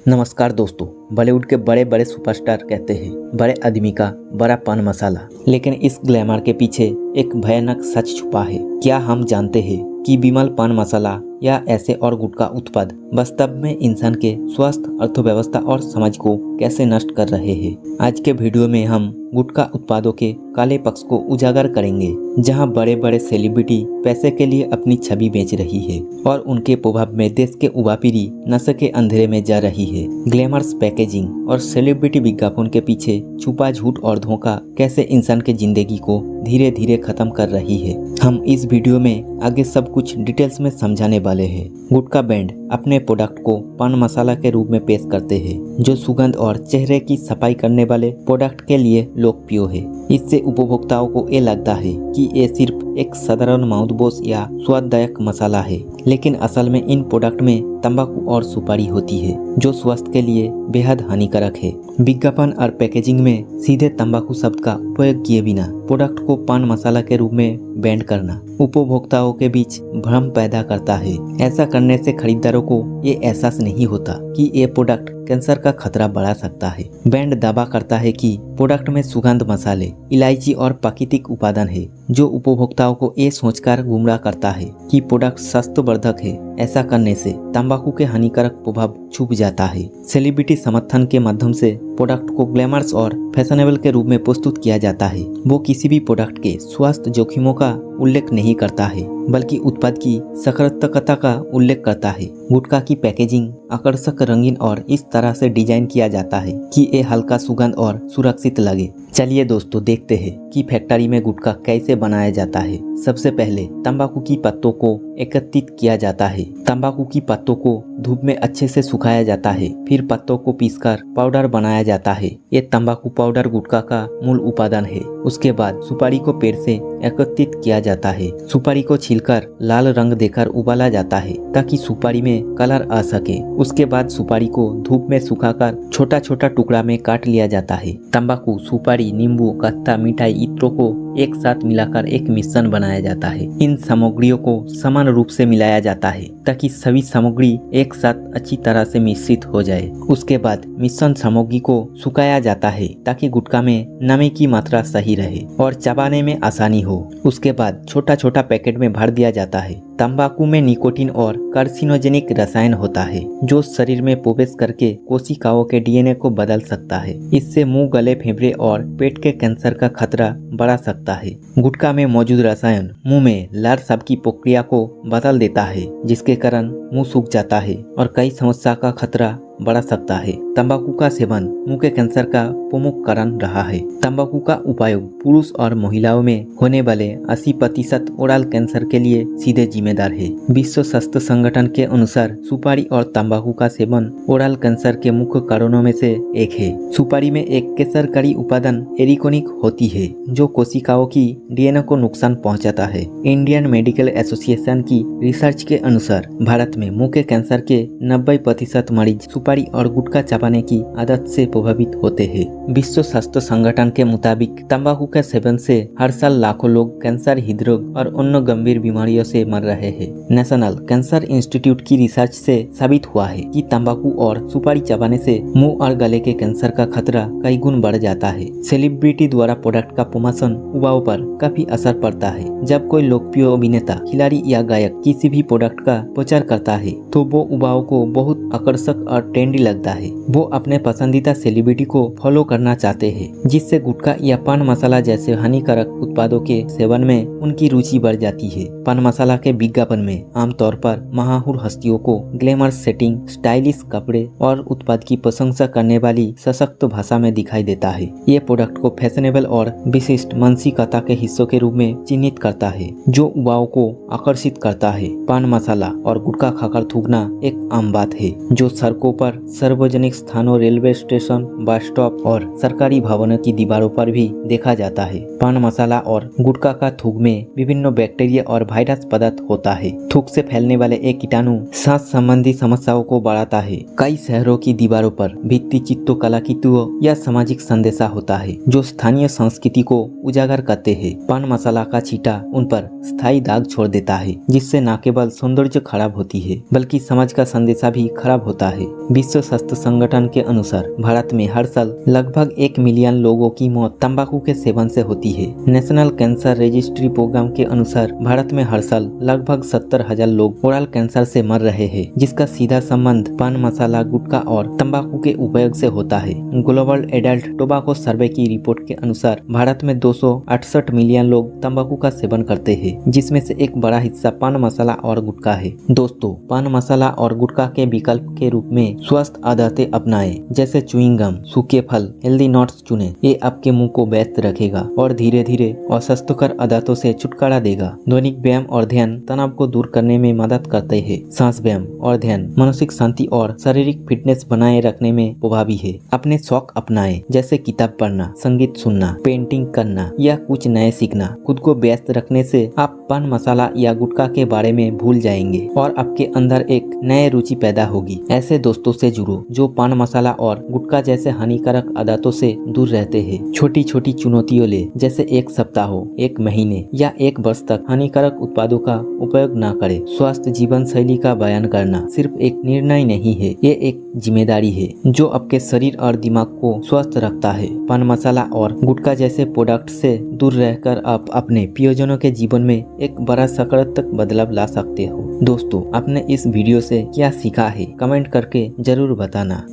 नमस्कार दोस्तों। बॉलीवुड के बड़े बड़े सुपरस्टार कहते हैं बड़े आदमी का बड़ा पान मसाला, लेकिन इस ग्लैमर के पीछे एक भयानक सच छुपा है। क्या हम जानते हैं कि विमल पान मसाला या ऐसे और गुटखा उत्पाद वास्तव में इंसान के स्वास्थ्य, अर्थव्यवस्था और समाज को कैसे नष्ट कर रहे हैं। आज के वीडियो में हम गुटखा उत्पादों के काले पक्ष को उजागर करेंगे, जहां बड़े बड़े सेलिब्रिटी पैसे के लिए अपनी छवि बेच रही है और उनके प्रभाव में देश के युवा पीढ़ी नशे के अंधेरे में जा रही है। ग्लैमर्स पैकेजिंग और सेलिब्रिटी विज्ञापन के पीछे छुपा झूठ और धोखा कैसे इंसान के जिंदगी को धीरे धीरे खत्म कर रही है। हम इस वीडियो में आगे सब कुछ डिटेल्स में समझाने वाले हैं। गुटखा ब्रांड अपने प्रोडक्ट को पान मसाला के रूप में पेश करते हैं, जो सुगंध और चेहरे की सफाई करने वाले प्रोडक्ट के लिए लोकप्रिय है। इससे उपभोक्ताओं को ये लगता है कि ये सिर्फ एक साधारण माउथवॉश या स्वाददायक मसाला है, लेकिन असल में इन प्रोडक्ट में तंबाकू और सुपारी होती है, जो स्वास्थ्य के लिए बेहद हानिकारक है। विज्ञापन और पैकेजिंग में सीधे तंबाकू शब्द का उपयोग किए बिना प्रोडक्ट को पान मसाला के रूप में ब्रांड करना उपभोक्ताओं के बीच भ्रम पैदा करता है। ऐसा करने से खरीदारों को ये एहसास नहीं होता कि ये प्रोडक्ट कैंसर का खतरा बढ़ा सकता है। ब्रांड दावा करता है कि प्रोडक्ट में सुगंध मसाले, इलायची और प्राकृतिक उपादान है, जो उपभोक्ताओं को ये सोचकर गुमराह करता है कि प्रोडक्ट स्वास्थ्यवर्धक है। ऐसा करने से तंबाकू के हानिकारक प्रभाव छुप जाता है। सेलिब्रिटी समर्थन के माध्यम से प्रोडक्ट को ग्लैमर्स और फैशनेबल के रूप में प्रस्तुत किया जाता है। वो किसी भी प्रोडक्ट के स्वास्थ्य जोखिमों का उल्लेख नहीं करता है, बल्कि उत्पाद की सकारात्मकता का उल्लेख करता है। गुटखा की पैकेजिंग आकर्षक, रंगीन और इस तरह से डिजाइन किया जाता है कि ये हल्का, सुगंध और सुरक्षित लगे। चलिए दोस्तों, देखते हैं कि फैक्ट्री में गुटखा कैसे बनाया जाता है। सबसे पहले तंबाकू की पत्तों को एकत्रित किया जाता है। तंबाकू की पत्तों को धूप में अच्छे से सुखाया जाता है, फिर पत्तों को पीसकर पाउडर बनाया जाता है। ये तंबाकू पाउडर गुटखा का मूल उपादान है। उसके बाद सुपारी को पेड़ से एकत्रित किया जाता है। सुपारी को छीलकर लाल रंग देकर उबाला जाता है, ताकि सुपारी में कलर आ सके। उसके बाद सुपारी को धूप में सुखाकर छोटा छोटा टुकड़ा में काट लिया जाता है। तंबाकू, सुपारी, नींबू, कत्ता, मिठाई इत्रों को एक साथ मिलाकर एक मिश्रण बनाया जाता है। इन सामग्रियों को समान रूप से मिलाया जाता है, ताकि सभी सामग्री एक साथ अच्छी तरह से मिश्रित हो जाए। उसके बाद मिश्रण सामग्री को सुखाया जाता है, ताकि गुटखा में नमी की मात्रा सही रहे और चबाने में आसानी हो। उसके बाद छोटा छोटा पैकेट में भर दिया जाता है। तंबाकू में निकोटीन और कार्सिनोजेनिक रसायन होता है, जो शरीर में प्रवेश करके कोशिकाओं के डीएनए को बदल सकता है। इससे मुंह, गले, फेफड़े और पेट के कैंसर का खतरा बढ़ा सकता है। गुटखा में मौजूद रसायन मुंह में लार साफ की प्रक्रिया को बदल देता है, जिसके कारण मुंह सूख जाता है और कई समस्या का खतरा बढ़ा सकता है। तंबाकू का सेवन मुंह के कैंसर का प्रमुख कारण रहा है। तंबाकू का उपयोग पुरुष और महिलाओं में होने वाले 80% ओरल कैंसर के लिए सीधे जिम्मेदार है। विश्व स्वास्थ्य संगठन के अनुसार सुपारी और तंबाकू का सेवन ओरल कैंसर के मुख्य कारणों में से एक है। सुपारी में एक केसरकारी उपादान एरिकोनिक होती है, जो कोशिकाओं की डीएनए को नुकसान पहुंचाता है। इंडियन मेडिकल एसोसिएशन की रिसर्च के अनुसार भारत में मुंह के कैंसर के 90% मरीज सुपारी और गुटखा चबाने की आदत से प्रभावित होते हैं। विश्व स्वास्थ्य संगठन के मुताबिक तंबाकू के सेवन से हर साल लाखों लोग कैंसर, हृदरोग और अन्य गंभीर बीमारियों से मर रहे हैं। नेशनल कैंसर इंस्टीट्यूट की रिसर्च से साबित हुआ है कि तंबाकू और सुपारी चबाने से मुंह और गले के कैंसर का खतरा कई गुण बढ़ जाता है। सेलिब्रिटी द्वारा प्रोडक्ट का प्रमोशन युवाओं पर काफी असर पड़ता है। जब कोई लोकप्रिय अभिनेता, खिलाड़ी या गायक किसी भी प्रोडक्ट का प्रचार करता है, तो वो युवाओं को बहुत आकर्षक और ट्रेंडी लगता है। वो अपने पसंदीदा सेलिब्रिटी को फॉलो करना चाहते हैं, जिससे गुटखा या पान मसाला जैसे हानिकारक उत्पादों के सेवन में उनकी रुचि बढ़ जाती है। पान मसाला के विज्ञापन में आमतौर पर मशहूर हस्तियों को ग्लैमर सेटिंग, स्टाइलिश कपड़े और उत्पाद की प्रशंसा करने वाली सशक्त भाषा में दिखाई देता है। ये प्रोडक्ट को फैशनेबल और विशिष्ट मानसिकता के हिस्सों के रूप में चिन्हित करता है, जो युवाओं को आकर्षित करता है। पान मसाला और गुटखा खाकर थूकना एक आम बात है, जो सड़कों पर, सार्वजनिक स्थानों, रेलवे स्टेशन, बस स्टॉप और सरकारी भवनों की दीवारों पर भी देखा जाता है। पान मसाला और गुटखा का थूक में विभिन्न बैक्टीरिया और वायरस पदार्थ होता है। थूक से फैलने वाले एक कीटाणु सांस संबंधी समस्याओं को बढ़ाता है। कई शहरों की दीवारों पर भित्ति चित्रों, कलाकृतियों या सामाजिक संदेशा होता है, जो स्थानीय संस्कृति को उजागर करते हैं। पान मसाला का छींटा उन पर स्थायी दाग छोड़ देता है, जिससे न केवल सौंदर्य खराब होती है, बल्कि समाज का संदेशा भी खराब होता है। विश्व स्वास्थ्य संगठन के अनुसार भारत में हर साल लगभग 1 मिलियन लोगों की मौत तंबाकू के सेवन से होती है। नेशनल कैंसर रजिस्ट्री प्रोग्राम के अनुसार भारत में हर साल लगभग 70,000 लोग ओरल कैंसर से मर रहे हैं, जिसका सीधा संबंध पान मसाला, गुटखा और तंबाकू के उपयोग से होता है। ग्लोबल एडल्ट टोबैको सर्वे की रिपोर्ट के अनुसार भारत में 268 मिलियन लोग तंबाकू का सेवन करते हैं, जिसमें से एक बड़ा हिस्सा पान मसाला और गुटखा है। दोस्तों, पान मसाला और गुटखा के विकल्प के रूप में स्वस्थ आदतें अपनाएं, जैसे च्युइंग गम, सूखे फल, हेल्दी नट्स चुनें। ये आपके मुंह को व्यस्त रखेगा और धीरे धीरे अस्वास्थ्यकर आदतों से छुटकारा देगा। दैनिक व्यायाम और ध्यान तनाव को दूर करने में मदद करते हैं। सांस व्यायाम और ध्यान मानसिक शांति और शारीरिक फिटनेस बनाए रखने में प्रभावी है। अपने शौक अपनाएं, जैसे किताब पढ़ना, संगीत सुनना, पेंटिंग करना या कुछ नए सीखना। खुद को व्यस्त रखने से आप पान मसाला या गुटखा के बारे में भूल जाएंगे और आपके अंदर एक नए रुचि पैदा होगी। ऐसे दोस्तों से जुड़ो जो पान मसाला और गुटखा जैसे हानिकारक आदतों से दूर रहते हैं। छोटी छोटी चुनौतियों ले, जैसे 1 सप्ताह, 1 महीने या 1 वर्ष तक हानिकारक उत्पादों का उपयोग न करें। स्वस्थ जीवन शैली का बयान करना सिर्फ एक निर्णय नहीं है, ये एक जिम्मेदारी है जो आपके शरीर और दिमाग को स्वस्थ रखता है। पान मसाला और गुटखा जैसे प्रोडक्ट से दूर रहकर आप अपने प्रियजनों के जीवन में एक बड़ा सकारात्मक बदलाव ला सकते हो। दोस्तों, आपने इस वीडियो से क्या सीखा है कमेंट करके जरूर बताना।